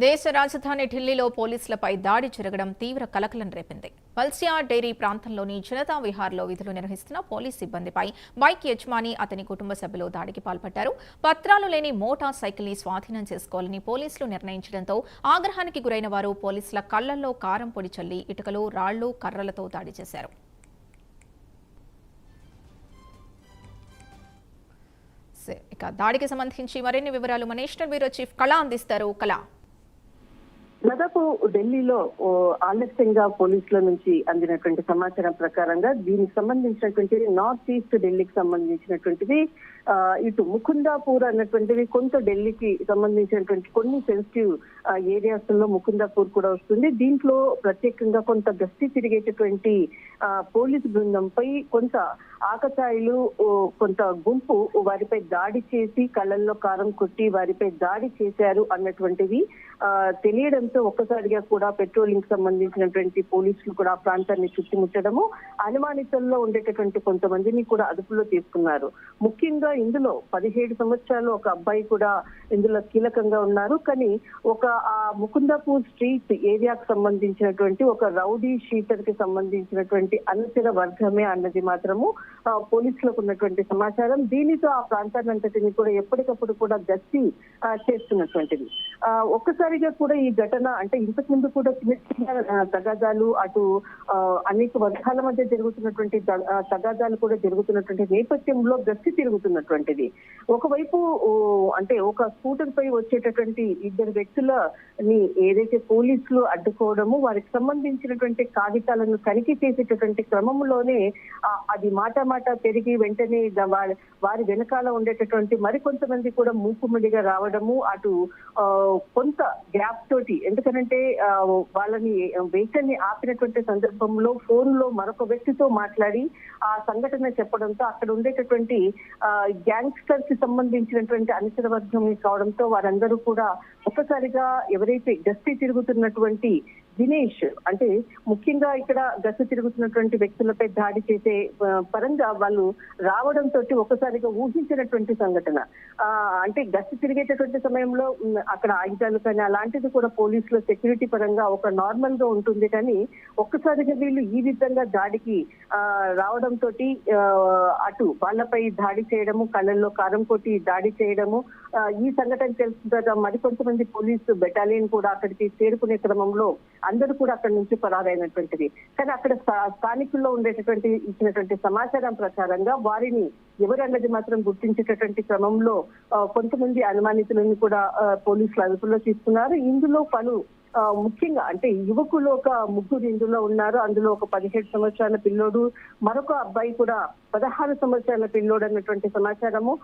దేశ రాజధాని ఢిల్లీలో పోలీసులపై దాడి జరగడం తీవ్ర కలకలం రేపింది. వల్సియా డైరీ ప్రాంతంలోని జనతా విహార్లో విధులు నిర్వహిస్తున్న పోలీస్ సిబ్బందిపై బైక్ యజమాని అతని కుటుంబ సభ్యులు దాడికి పాల్పడ్డారు. పత్రాలు లేని మోటార్ సైకిల్ ని స్వాధీనం చేసుకోవాలని పోలీసులు నిర్ణయించడంతో ఆగ్రహానికి గురైన వారు పోలీసుల కళ్లల్లో కారం పొడి చల్లి ఇటుకలు, రాళ్లు, కర్రలతో దాడి చేశారు. ఇక దాడికి సంబంధించి మరిన్ని వివరాలు మా నేషనల్ బ్యూరో చీఫ్ కళ అందిస్తారు. కళ, దాదాపు ఢిల్లీలో ఆలస్యంగా పోలీసుల నుంచి అందినటువంటి సమాచారం ప్రకారంగా దీనికి సంబంధించినటువంటి నార్త్ ఈస్ట్ ఢిల్లీకి సంబంధించినటువంటిది ఇటు ముకుందాపూర్ అన్నటువంటిది కొంత ఢిల్లీకి సంబంధించినటువంటి కొన్ని సెన్సిటివ్ ఏరియాస్ లో ముకుందాపూర్ కూడా వస్తుంది. దీంట్లో ప్రత్యేకంగా కొంత గస్తీ తిరిగేటటువంటి పోలీసు బృందంపై కొంత ఆకతాయిలు కొంత గుంపు వారిపై దాడి చేసి కళ్ళల్లో కారం కొట్టి వారిపై దాడి చేశారు అన్నటువంటిది తెలియడంతో ఒక్కసారిగా కూడా పెట్రోలింగ్ సంబంధించినటువంటి పోలీసులు కూడా ఆ ప్రాంతాన్ని చుట్టుముట్టడము, అనుమానితుల్లో ఉండేటటువంటి కొంతమందిని కూడా అదుపులో తీసుకున్నారు. ముఖ్యంగా ఇందులో 17 సంవత్సరాలు ఒక అబ్బాయి కూడా ఇందులో కీలకంగా ఉన్నారు. కానీ ఒక ఆ ముకుందాపూర్ స్ట్రీట్ ఏరియాకు సంబంధించినటువంటి ఒక రౌడీ షీటర్ కి సంబంధించినటువంటి అనుచర వర్గమే అన్నది మాత్రము పోలీసులకు ఉన్నటువంటి సమాచారం. దీనితో ఆ ప్రాంతాన్ని అంతటిని కూడా ఎప్పటికప్పుడు కూడా గస్తీ చేస్తున్నటువంటిది. ఒక్కసారిగా కూడా ఈ ఘటన అంటే ఇంతకు ముందు కూడా చిన్న చిన్న తగాదాలు అటు అనేక వర్గాల మధ్య జరుగుతున్నటువంటి తగాదాలు కూడా జరుగుతున్నటువంటి నేపథ్యంలో గస్తీ తిరుగుతున్నటువంటిది. ఒకవైపు అంటే ఒక స్కూటర్ పై వచ్చేటటువంటి ఇద్దరు వ్యక్తులని ఏదైతే పోలీసులు అడ్డుకోవడము, వారికి సంబంధించినటువంటి కాగితాలను తనిఖీ చేసేటటువంటి క్రమంలోనే అది మాట పెరిగి వెంటనే వారి వెనకాల ఉండేటటువంటి మరికొంతమంది కూడా మూకుమ్మడిగా రావడము, అటు కొంత గ్యాప్ తోటి, ఎందుకంటే వాళ్ళని వెహికల్ ని ఆపినటువంటి సందర్భంలో ఫోన్ లో మరొక వ్యక్తితో మాట్లాడి ఆ సంఘటన చెప్పడంతో అక్కడ ఉండేటటువంటి గ్యాంగ్స్టర్ కి సంబంధించినటువంటి అనుచర వర్గం కావడంతో వారందరూ కూడా ఒక్కసారిగా ఎవరైతే గస్తీ తిరుగుతున్నటువంటి దినేష్, అంటే ముఖ్యంగా ఇక్కడ గస్తీ తిరుగుతున్నటువంటి వ్యక్తులపై దాడి చేసే పరంగా వాళ్ళు రావడంతో ఒకసారిగా ఊహించినటువంటి సంఘటన. అంటే గస్తీ తిరిగేటటువంటి సమయంలో అక్కడ ఆయుధాలు కానీ అలాంటిది కూడా పోలీసుల సెక్యూరిటీ పరంగా ఒక నార్మల్ గా ఉంటుంది. కానీ ఒక్కసారిగా వీళ్ళు ఈ విధంగా దాడికి రావడంతో అటు వాళ్ళపై దాడి చేయడము, కళ్ళల్లో కారం కొట్టి దాడి చేయడము, ఈ సంఘటన తెలుసుకుంటారా మరికొంతమంది పోలీసు బెటాలియన్ కూడా అక్కడికి చేరుకునే క్రమంలో అందరూ కూడా అక్కడి నుంచి పరారైనటువంటిది. కానీ అక్కడ స్థానికుల్లో ఉండేటటువంటి ఇచ్చినటువంటి సమాచారం ప్రకారంగా వారిని ఎవరన్నది మాత్రం గుర్తించేటటువంటి క్రమంలో కొంతమంది అనుమానితులను కూడా పోలీసులు అదుపులో తీసుకున్నారు. ఇందులో పలు ముఖ్యంగా అంటే యువకులు ఒక ముగ్గురు ఇందులో ఉన్నారు. అందులో ఒక 17 సంవత్సరాల పిల్లోడు, మరొక అబ్బాయి కూడా 16 సంవత్సరాల పిల్లోడు అన్నటువంటి సమాచారము.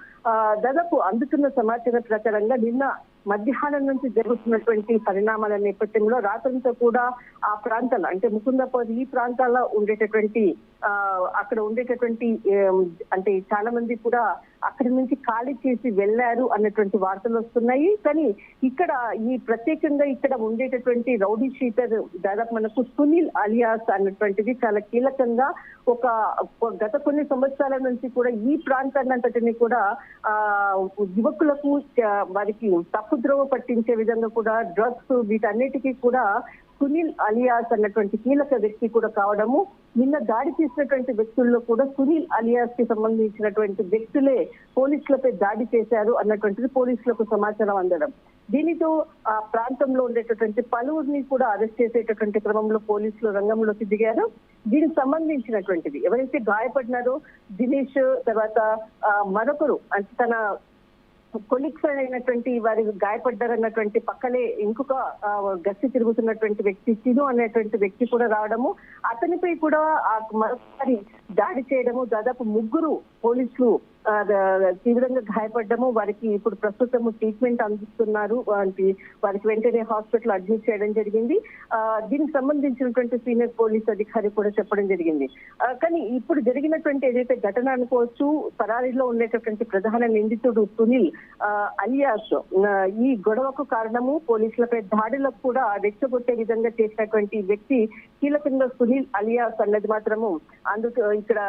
దాదాపు అందుతున్న సమాచారం ప్రకారంగా నిన్న మధ్యాహ్నం నుంచి జరుగుతున్నటువంటి పరిణామాల నేపథ్యంలో రాత్రంతో కూడా ఆ ప్రాంతాల్లో అంటే ముకుందాపూర్ ఈ ప్రాంతాల్లో ఉండేటటువంటి అక్కడ ఉండేటటువంటి అంటే చాలా మంది కూడా అక్కడి నుంచి ఖాళీ చేసి వెళ్లారు అన్నటువంటి వార్తలు వస్తున్నాయి. కానీ ఇక్కడ ఈ ప్రత్యేకంగా ఇక్కడ ఉండేటటువంటి రౌడీ షీటర్ దాదాపు మనకు సునీల్ అలియాస్ అన్నటువంటిది చాలా కీలకంగా ఒక గత కొన్ని సంవత్సరాల నుంచి కూడా ఈ ప్రాంతాన్ని అంతటిని కూడా యువకులకు వారికి తప్పుద్రోవ పట్టించే విధంగా కూడా డ్రగ్స్ వీటన్నిటికీ కూడా సునీల్ అలియాస్ అన్నటువంటి కీలక వ్యక్తి కూడా కావడము, నిన్న దాడి చేసినటువంటి వ్యక్తుల్లో కూడా సునీల్ అలియాస్ కి సంబంధించినటువంటి వ్యక్తులే పోలీసులపై దాడి చేశారు అన్నటువంటిది పోలీసులకు సమాచారం అందడం. దీనితో ఆ ప్రాంతంలో ఉండేటటువంటి పలువురిని కూడా అరెస్ట్ చేసేటటువంటి క్రమంలో పోలీసులు రంగంలోకి దిగారు. దీనికి సంబంధించినటువంటిది ఎవరైతే గాయపడినారో దినేష్, తర్వాత మరొకరు అంటే తన కొలీగ్స్ అయినటువంటి వారి గాయపడ్డారన్నటువంటి పక్కనే ఇంకొక గస్తీ తిరుగుతున్నటువంటి వ్యక్తి చిను అనేటువంటి వ్యక్తి కూడా రావడము, అతనిపై కూడా మరొకసారి దాడి చేయడము, దాదాపు ముగ్గురు పోలీసులు తీవ్రంగా గాయపడ్డము. వారికి ఇప్పుడు ప్రస్తుతం ట్రీట్మెంట్ అందిస్తున్నారు. వారికి వెంటనే హాస్పిటల్ అడ్మిట్ చేయడం జరిగింది. దీనికి సంబంధించినటువంటి సీనియర్ పోలీస్ అధికారి కూడా చెప్పడం జరిగింది. కానీ ఇప్పుడు జరిగినటువంటి ఏదైతే ఘటన అనుకోవచ్చు, పరారీలో ఉండేటటువంటి ప్రధాన నిందితుడు సునీల్ అలియాస్ ఈ గొడవకు కారణము, పోలీసులపై దాడులకు కూడా రెచ్చగొట్టే విధంగా చేసినటువంటి వ్యక్తి కీలకంగా సునీల్ అలియాస్ అన్నది మాత్రము అందుకు ఇక్కడ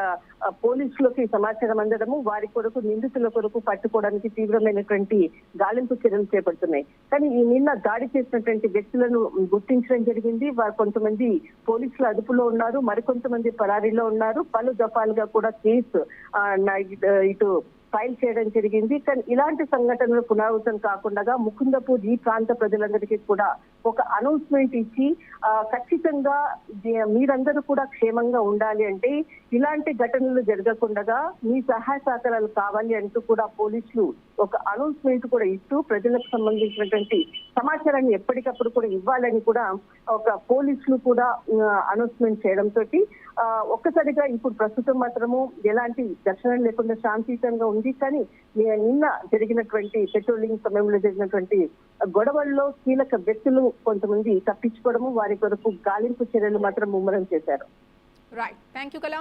పోలీసులకి సమాచారం సమాచారం అందడము వారి కొరకు నిందితుల కొరకు పట్టుకోవడానికి తీవ్రమైనటువంటి గాలింపు చర్యలు చేపడుతున్నాయి. కానీ ఈ నిన్న దాడి చేసినటువంటి వ్యక్తులను గుర్తించడం జరిగింది. వారు కొంతమంది పోలీసుల అదుపులో ఉన్నారు, మరికొంతమంది పరారీలో ఉన్నారు. పలు దఫాలుగా కూడా కేసు ఇటు ఫైల్ చేయడం జరిగింది. కానీ ఇలాంటి సంఘటనలు పునరావృతం కాకుండా ముకుందపూర్ ఈ ప్రాంత ప్రజలందరికీ కూడా ఒక అనౌన్స్మెంట్ ఇచ్చి ఖచ్చితంగా మీరందరూ కూడా క్షేమంగా ఉండాలి అంటే ఇలాంటి ఘటనలు జరగకుండా మీ సహాయ సహకారాలు కావాలి అంటూ కూడా పోలీసులు ఒక అనౌన్స్మెంట్ కూడా ఇస్తూ ప్రజలకు సంబంధించినటువంటి సమాచారాన్ని ఎప్పటికప్పుడు కూడా ఇవ్వాలని కూడా ఒక పోలీసులు కూడా అనౌన్స్మెంట్ చేయడంతో ఒక్కసారిగా ఇప్పుడు ప్రస్తుతం మాత్రము ఎలాంటి ఘర్షణ లేకుండా శాంతియుతంగా ఉంది. కానీ నిన్న జరిగినటువంటి పెట్రోలింగ్ సమయంలో జరిగినటువంటి గొడవల్లో కీలక వ్యక్తులు కొంతమంది తప్పించుకోవడము, వారి కొరకు గాలింపు చర్యలు మాత్రం ముమ్మరం చేశారు. రైట్, థ్యాంక్ యూ కళ.